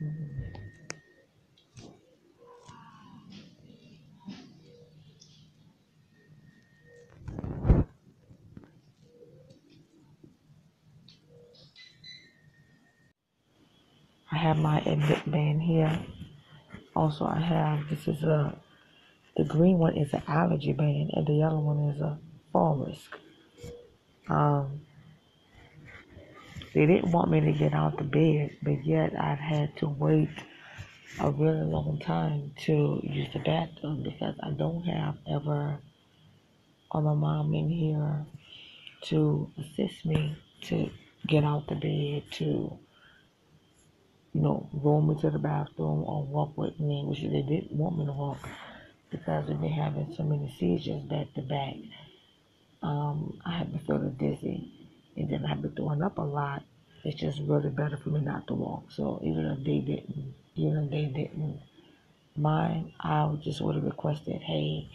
Mhm. I have my Admit band here. Also, I have, the green one is an allergy band, and the yellow one is a fall risk. Um, they didn't want me to get out the bed, but yet I've had to wait a really long time to use the bathroom because I don't have ever or my mom in here to assist me to get out the bed, to roll me to the bathroom or walk with me, which they didn't want me to walk because we've been having so many seizures back to back. I have been feeling dizzy, and then I've been throwing up a lot. It's just really better for me not to walk. So even if they didn't mind, I just would have requested, hey,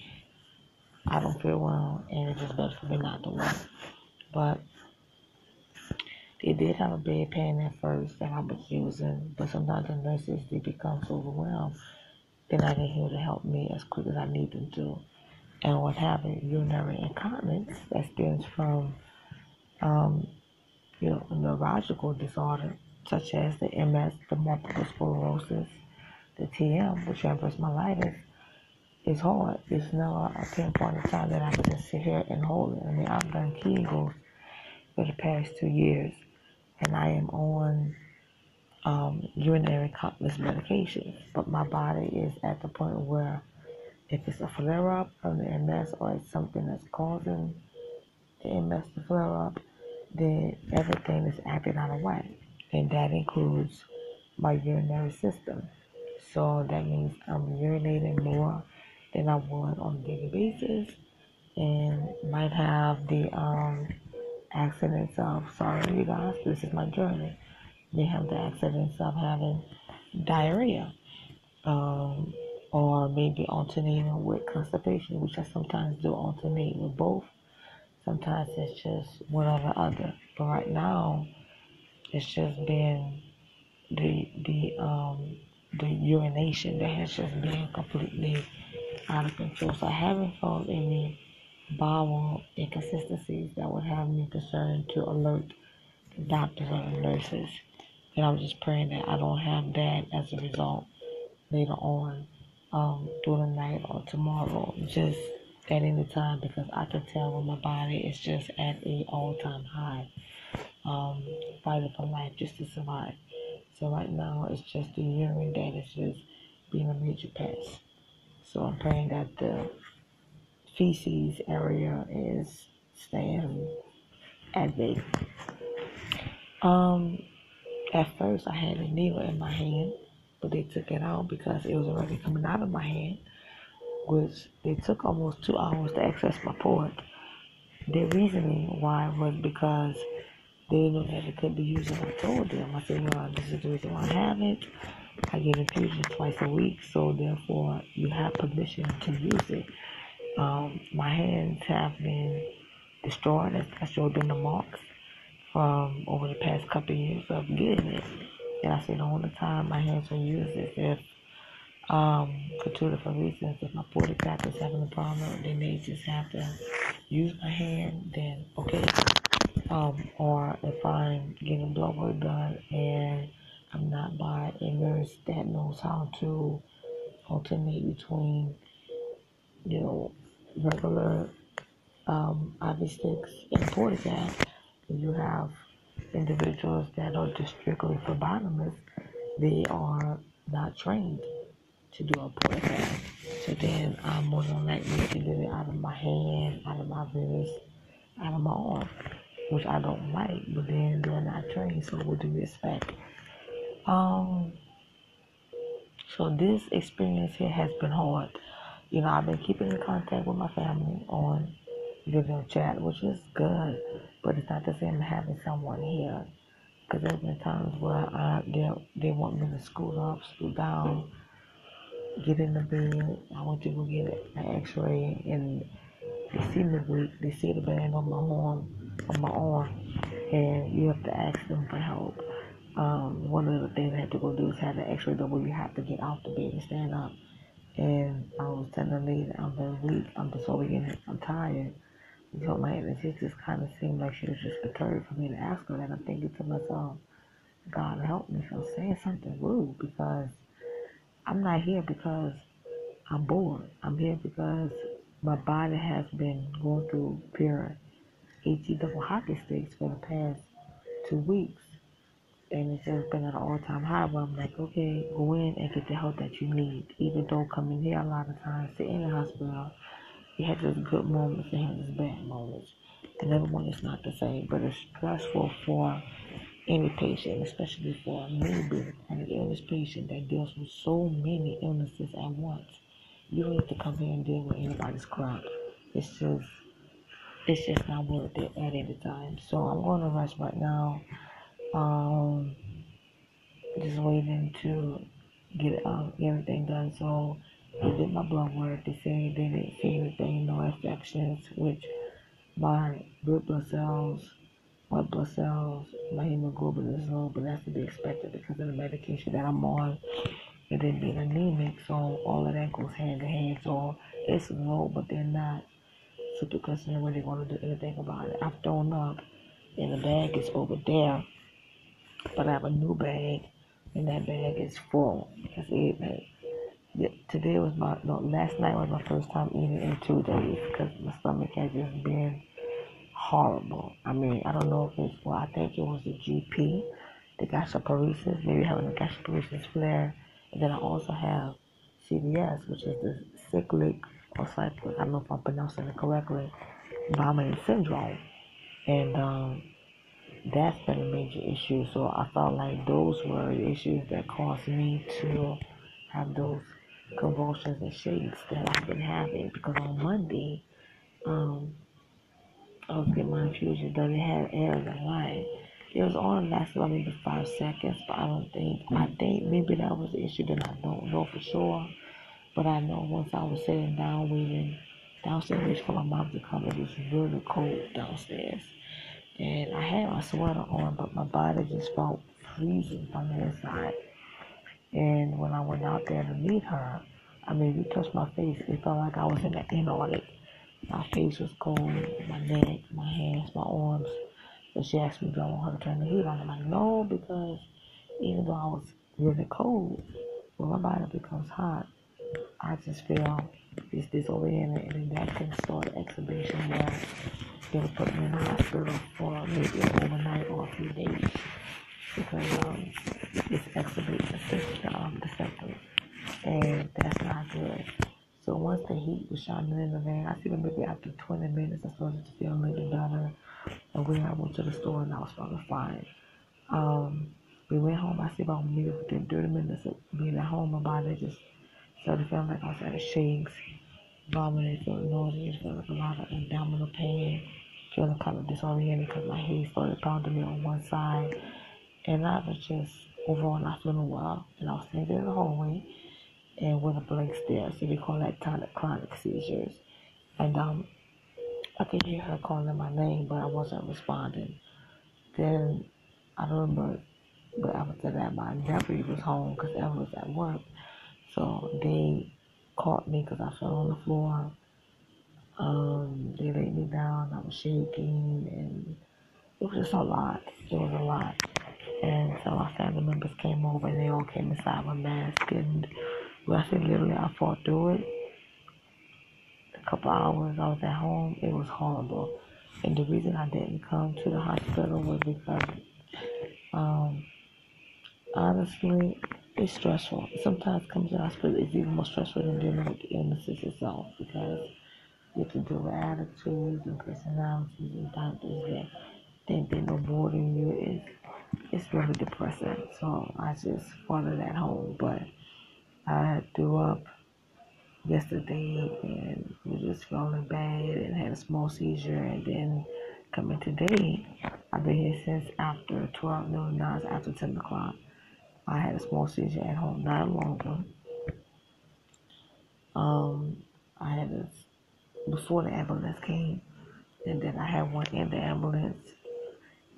I don't feel well, and it's just better for me not to walk. But they did have a bedpan at first that I was using, but sometimes the nurses, they become so overwhelmed, they're not in here to help me as quick as I need them to. And what happened, urinary incontinence that stems from, um, a neurological disorder, such as the MS, the multiple sclerosis, the TM, the transverse myelitis, is hard. There's never a pinpoint in time that I can just sit here and hold it. I mean, I've done Kegels for the past 2 years, and I am on urinary incontinence medications, but my body is at the point where if it's a flare up of the MS or it's something that's causing the MS to flare up, then everything is acting out of whack, and that includes my urinary system. So that means I'm urinating more than I would on a daily basis, and might have the accidents of, sorry you guys, this is my journey. They have the accidents of having diarrhea, um, or maybe alternating with constipation, which I sometimes do alternate with both. Sometimes it's just one or the other. But right now, it's just been the urination that has just been completely out of control. So I haven't felt any bowel inconsistencies that would have me concerned to alert the doctors or the nurses. And I'm just praying that I don't have that as a result later on, through the night or tomorrow, just at any time, because I can tell when my body is just at a all-time high, um, fighting for life just to survive. So right now it's just the urine that is just being a major pest. So I'm praying that the feces area is staying at bay. Um, at first I had a needle in my hand, but they took it out because it was already coming out of my hand, which they took almost 2 hours to access my port. Their reasoning why was because they knew that it could be used, and I told them, I said, well, this is the reason why I have it. I get infusions twice a week, so therefore you have permission to use it. My hands have been destroyed. I showed them the marks from over the past couple of years of getting it. And I said the only time my hands are used is if, for two different reasons. If my porta cap is having a problem, then they just have to use my hand, then okay. Or if I'm getting blood work done and I'm not by a nurse that knows how to alternate between, you know, regular IV sticks and porta cap, you have individuals that are just strictly phlebotomists. They are not trained to do a porta cap. So then I'm more than likely to get it out of my hand, out of my wrist, out of my arm, which I don't like, but then they're not trained, so what do you expect? Um, so this experience here has been hard. I've been keeping in contact with my family on video chat, which is good, but it's not the same as having someone here. Because there's been times where they want me to scoot up, scoot down, get in the bed. I want to go get an X-ray, and they see me weak. They see the band on my arm, and you have to ask them for help. One of the things I had to go do is have an X-ray done where you have to get out the bed and stand up. And I was telling the lady I'm very weak, I'm disoriented, I'm tired. You know, my and it just kind of seemed like she was just perturbed for me to ask her that. I'm thinking to myself, God help me if I'm saying something rude, because I'm not here because I'm bored. I'm here because my body has been going through pure HE double hockey sticks for the past 2 weeks. And it's just been at an all-time high where I'm like, okay, go in and get the help that you need. Even though coming here a lot of times, sit in the hospital, it has its good moments and has its bad moments. And everyone is not the same, but it's stressful for any patient, especially for me being an illness patient that deals with so many illnesses at once. You don't need to come here and deal with anybody's crap. It's just, it's just not worth it at any time. So I'm going to rest right now. Um, just waiting to get everything done. So they did my blood work. They said they didn't see anything, no infections, which my red blood cells, white blood cells, my hemoglobin is low, but that's to be expected because of the medication that I'm on. It didn't being anemic, so all of that goes hand in hand. So it's low, but they're not super concerned when they're going to do anything about it. I've thrown up, and the bag is over there, but I have a new bag, and that bag is full. That's it, man. Today was my, no, last night was my first time eating in 2 days because my stomach has just been horrible. I mean, I don't know if it's, well, I think it was the GP, the gastroparesis, maybe having a gastroparesis flare. And then I also have CVS, which is the cyclic or cyclic, I don't know if I'm pronouncing it correctly, vomiting syndrome. And that's been a major issue. So I felt like those were the issues that caused me to have those convulsions and shakes that I've been having. Because on Monday, um, I was getting my infusion done. It had air in the line. It was only lasted about maybe 5 seconds, but I think maybe that was the issue that I don't know for sure. But I know once I was sitting down waiting downstairs waiting for my mom to come, it was really cold downstairs. And I had my sweater on, but my body just felt freezing from the inside. And when I went out there to meet her, I mean, you touched my face, it felt like I was in the Antarctic. My face was cold, my neck, my hands, my arms. So she asked me, do I want her to turn the heat on? I'm like, no, because even though I was really cold, when my body becomes hot, I just feel this disoriented, and then that can start an exhibition where they'll put me in the hospital for maybe an overnight or a few days because it's exacerbates the symptoms, and that's not good. So once the heat was shining in the van, I think maybe after 20 minutes I started to feel a little better, and when I went to the store and I was feeling fine. Um, we went home. I see about maybe within 30 minutes of being at home, my body just started feeling like I was having shakes, vomiting, feeling nauseous, feeling like a lot of abdominal pain, feeling kind of disoriented because my head started pounding me on one side. And I was just overall not feeling well. And I was standing in the hallway and with a blank stare. So we call that tonic-clonic seizures. And I could hear her calling my name, but I wasn't responding. Then I don't remember, but after that, my nephew was home because Evan was at work. So they caught me because I fell on the floor. They laid me down. I was shaking, and it was just a lot. It was a lot. And so my family members came over, and they all came inside my mask. And well, I said literally, I fought through it. A couple hours I was at home. It was horrible. And the reason I didn't come to the hospital was because, um, honestly, it's stressful. Sometimes coming to the hospital is even more stressful than dealing with the illnesses itself because you have to deal with attitudes and personalities and doctors that think they know more than you. It's really depressing. So I just followed at home. But I threw up yesterday and was just feeling bad and had a small seizure. And then coming today, I've been here since after 12 noon, now it's after 10 o'clock. I had a small seizure at home, not a long one. I had a before the ambulance came, and then I had one in the ambulance,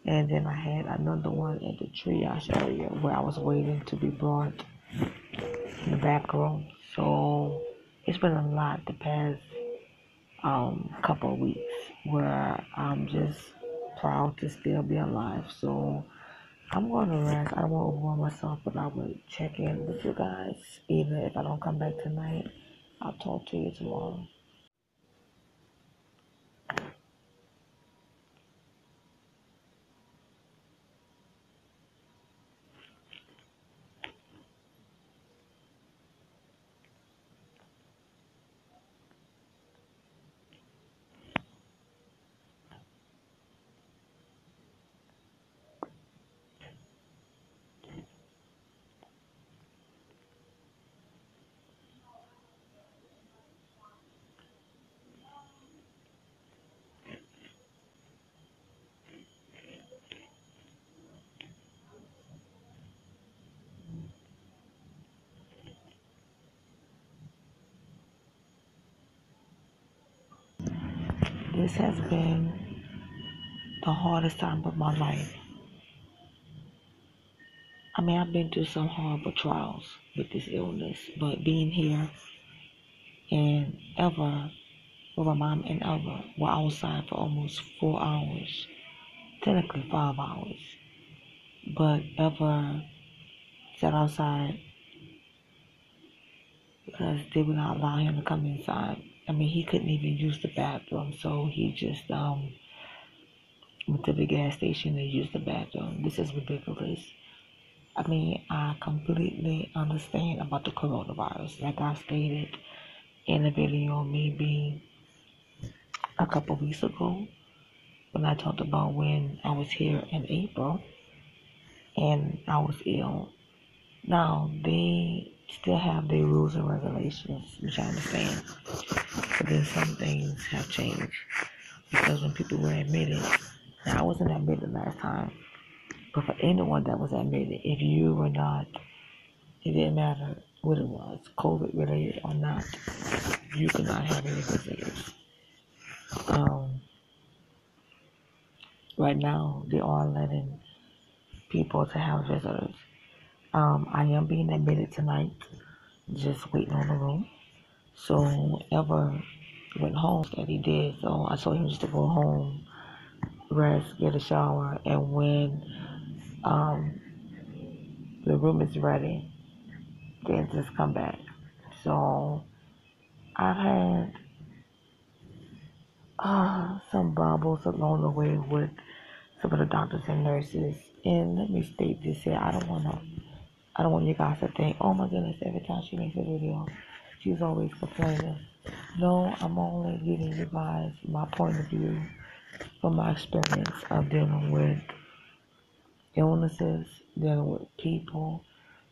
And then I had another one at the triage area where I was waiting to be brought in the back room. So it's been a lot the past couple of weeks where I'm just proud to still be alive. So I'm going to rest. I don't want to overwhelm myself, but I will check in with you guys. Even if I don't come back tonight, I'll talk to you tomorrow. This has been the hardest time of my life. I mean, I've been through some horrible trials with this illness, but being here and Ever, with my mom and Ever, were outside for almost 4 hours, technically 5 hours. But Ever sat outside because they would not allow him to come inside. I mean, he couldn't even use the bathroom, so he just went to the gas station and used the bathroom. This is ridiculous. I mean, I completely understand about the coronavirus. Like I stated in a video maybe a couple weeks ago when I talked about when I was here in April and I was ill. Now, they still have their rules and regulations, which I understand. But then some things have changed. Because when people were admitted, now I wasn't admitted last time, but for anyone that was admitted, if you were not, it didn't matter what it was, COVID related or not, you could not have any visitors. Right now, they are letting people to have visitors. I am being admitted tonight, just waiting on the room. So Ever went home that he did. So I told him just to go home, rest, get a shower, and when um, the room is ready, then just come back. So I've had some bumbles along the way with some of the doctors and nurses. And let me state this here: I don't want you guys to think, oh my goodness, every time she makes a video, she's always complaining. No, I'm only giving you guys my point of view from my experience of dealing with illnesses, dealing with people,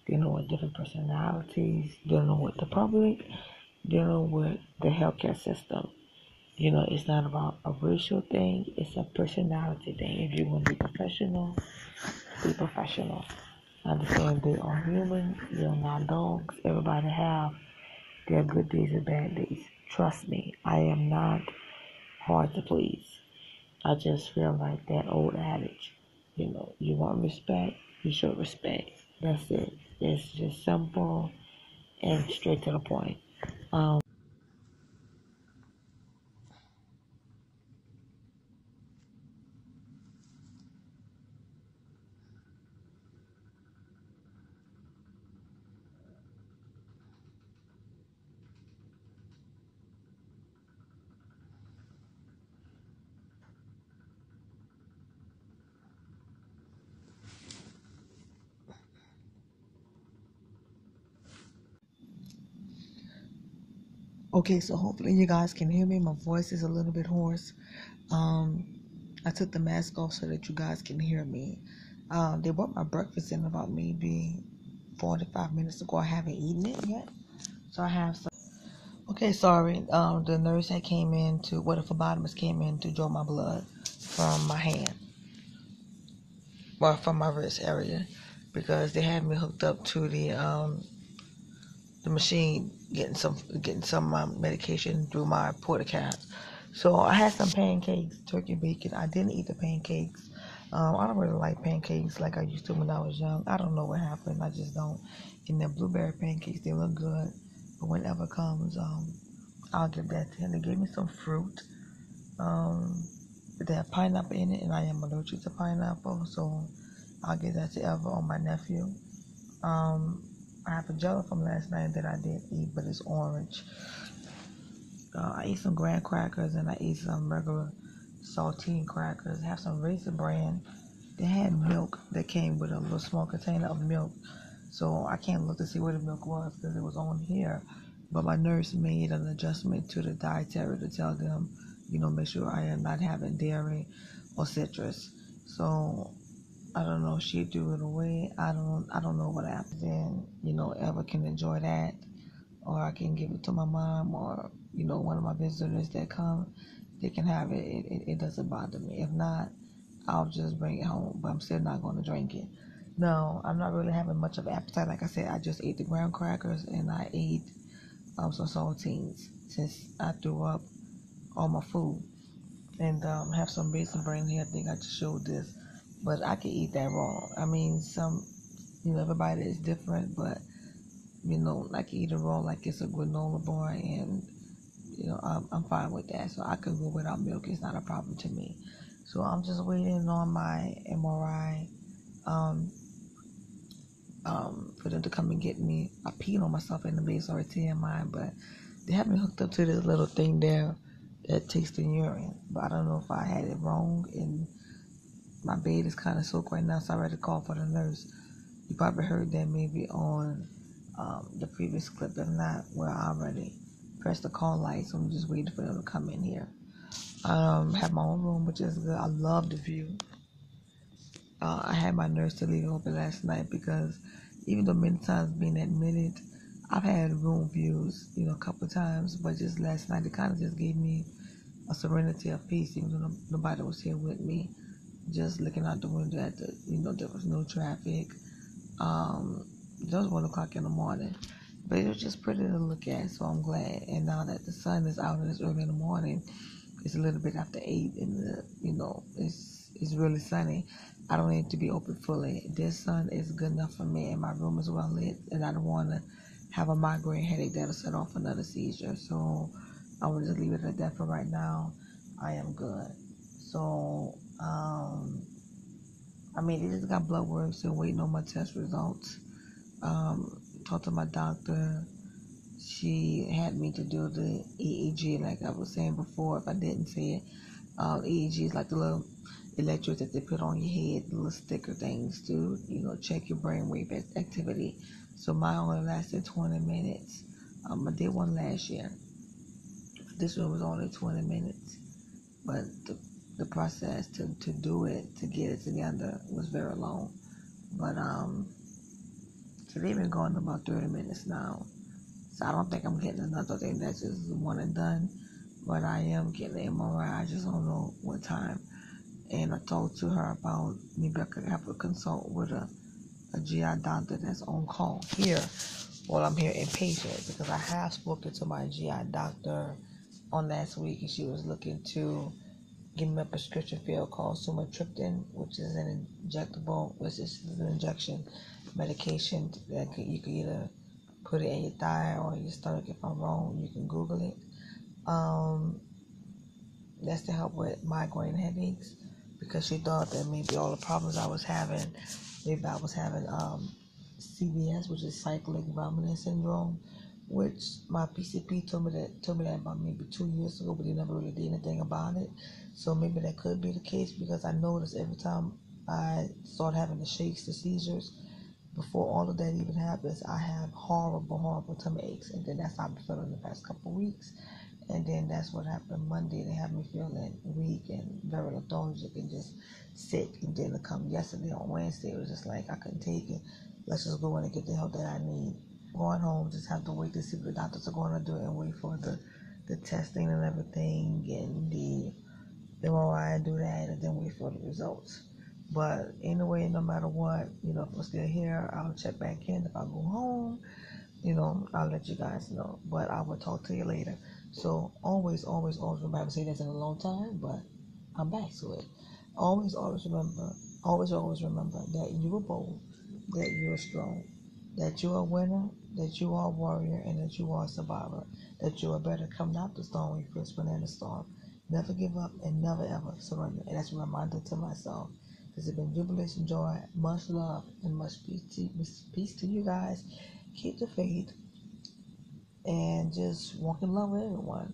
dealing with different personalities, dealing with the public, dealing with the healthcare system. You know, it's not about a racial thing, it's a personality thing. If you want to be professional. Understand they are human, they're not dogs. Everybody have their good days and bad days. Trust me, I am not hard to please. I just feel like that old adage, you know, you want respect, you show respect. That's it. It's just simple and straight to the point. Um, okay, so hopefully you guys can hear me. My voice is a little bit hoarse. Um, I took the mask off so that you guys can hear me. They brought my breakfast in about maybe 45 minutes ago. I haven't eaten it yet. So I have some. Okay, sorry. The nurse that came in to, well, the phlebotomist came in to draw my blood from my hand, well, from my wrist area, because they had me hooked up to the machine, getting some medication through my porta cap. So I had some pancakes, turkey bacon. I didn't eat the pancakes. I don't really like pancakes like I used to when I was young. I don't know what happened. I just don't. And the blueberry pancakes, they look good. But whenever it comes, I'll give that to him. They gave me some fruit. They have pineapple in it, and I am allergic to pineapple, so I'll give that to Eva or my nephew. I have a jello from last night that I did eat, but it's orange. I ate some graham crackers and I ate some regular saltine crackers. I have some Raisin Bran. They had milk that came with a little small container of milk. So I can't look to see where the milk was because it was on here. But my nurse made an adjustment to the dietary to tell them, make sure I am not having dairy or citrus. So I don't know. She threw it away. I don't know what happened. Then Eva can enjoy that, or I can give it to my mom, or one of my visitors that come, they can have it. It doesn't bother me. If not, I'll just bring it home. But I'm still not going to drink it. No, I'm not really having much of an appetite. Like I said, I just ate the graham crackers and I ate some saltines since I threw up all my food. And have some raisin bran here. I think I just showed this, but I can eat that raw. I mean, everybody is different, but I can eat it raw like it's a granola bar, and I'm fine with that. So I can go without milk. It's not a problem to me. So I'm just waiting on my MRI for them to come and get me. I peed on myself in the bed, sorry TMI, but they have me hooked up to this little thing there that takes the urine. But I don't know if I had it wrong, and my bed is kind of soaked right now, so I ready to call for the nurse. You probably heard that maybe on the previous clip. If not, well, I already pressed the call light, so I'm just waiting for them to come in here. Have my own room, which is good. I love the view. I had my nurse to leave it open last night because even though many times being admitted, I've had room views, a couple of times, but just last night it kind of just gave me a serenity of peace, even though nobody was here with me. Just looking out the window at there was no traffic. It was 1 o'clock in the morning, but it was just pretty to look at, so I'm glad. And now that the sun is out and it's early in the morning, it's a little bit after 8, and it's really sunny. I don't need to be open fully. This sun is good enough for me, and my room is well lit, and I don't want to have a migraine headache that'll set off another seizure. So I will just leave it at that for right now. I am good. So they just got blood work, still waiting on my test results. Talked to my doctor. She had me to do the EEG, like I was saying before, if I didn't say it. EEG is like the little electrodes that they put on your head, the little sticker things to, check your brainwave activity. So mine only lasted 20 minutes. I did one last year. This one was only 20 minutes. But the process to do it, to get it together, was very long. But so they've been going about 30 minutes now. So I don't think I'm getting another thing that's just one and done. But I am getting an MRI. I just don't know what time. And I talked to her about maybe I could have a consult with a GI doctor that's on call here while I'm here inpatient, because I have spoken to my GI doctor on last week, and she was looking to give me a prescription pill called sumatriptan, which is an injectable, which is an injection medication that you could either put it in your thigh or your stomach. If I'm wrong, you can Google it. That's to help with migraine headaches, because she thought that maybe all the problems I was having, maybe I was having CVS, which is cyclic vomiting syndrome, which my PCP told me that about maybe 2 years ago, but he never really did anything about it. So maybe that could be the case, because I noticed every time I start having the shakes, the seizures, before all of that even happens, I have horrible tummy aches, and then that's how I've been feeling the past couple of weeks. And then that's what happened Monday. They had me feeling weak and very lethargic and just sick. And then to come yesterday on Wednesday, it was just like I couldn't take it. Let's just go in and get the help that I need. Going home, just have to wait to see what the doctors are going to do and wait for the testing and everything and the MRI and do that, and then wait for the results. But anyway, no matter what, if I'm still here, I'll check back in. If I go home, I'll let you guys know. But I will talk to you later. So always, remember, I haven't said this in a long time, but I'm back to it. Always remember, always remember that you are bold, that you are strong, that you are a winner, that you are a warrior, and that you are a survivor, that you are better coming out the storm when you first went in the storm. Never give up and never ever surrender. And that's a reminder to myself. This has been Jubilation Joy. Much love and much peace to you guys. Keep the faith and just walk in love with everyone.